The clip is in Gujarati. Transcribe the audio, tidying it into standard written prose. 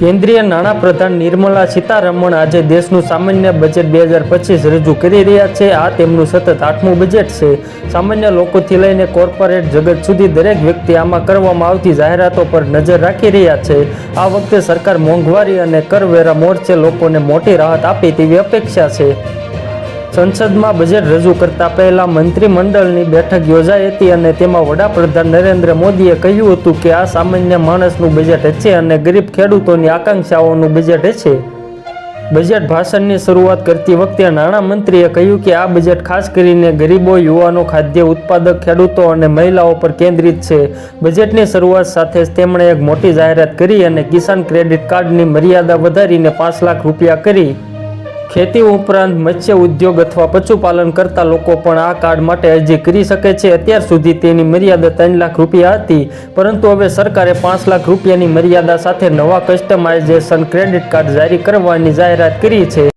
કેન્દ્રીય નાણાપ્રધાન નિર્મલા સીતારમણ આજે દેશનું સામાન્ય બજેટ 2025 રજૂ કરી રહ્યા છે। આ તેમનું સતત 8મું બજેટ છે। સામાન્ય લોકોથી લઈને કોર્પોરેટ જગત સુધી દરેક વ્યક્તિ આમાં કરવામાં આવતી જાહેરાતો પર નજર રાખી રહ્યા છે। આ વખતે સરકાર મોંઘવારી અને કરવેરા મોરચે લોકોને મોટી રાહત આપે તેવી અપેક્ષા છે। સંસદમાં બજેટ રજૂ કરતા પહેલા મંત્રીમંડળની બેઠક યોજાઈ હતી અને તેમાં વડાપ્રધાન નરેન્દ્ર મોદીએ કહ્યું હતું કે આ સામાન્ય માણસનું બજેટ છે અને ગરીબ ખેડૂતોની આકાંક્ષાઓનું બજેટ છે। બજેટ ભાષણની શરૂઆત કરતી વખતે નાણામંત્રીએ કહ્યું કે આ બજેટ ખાસ કરીને ગરીબો, યુવાનો, ખાદ્ય ઉત્પાદક, ખેડૂતો અને મહિલાઓ પર કેન્દ્રિત છે। બજેટની શરૂઆત સાથે જ તેમણે એક મોટી જાહેરાત કરી અને કિસાન ક્રેડિટ કાર્ડની મર્યાદા વધારીને 5 લાખ રૂપિયા કરી। ખેતી ઉપરાંત મત્સ્ય ઉદ્યોગ અથવા પશુપાલન કરતા લોકો પણ આ કાર્ડ માટે અરજી કરી શકે છે। અત્યાર સુધી તેની મર્યાદા 3 લાખ રૂપિયા હતી, પરંતુ હવે સરકારે 5 લાખ રૂપિયાની મર્યાદા સાથે નવા કસ્ટમાઇઝેશન ક્રેડિટ કાર્ડ જારી કરવાની જાહેરાત કરી છે।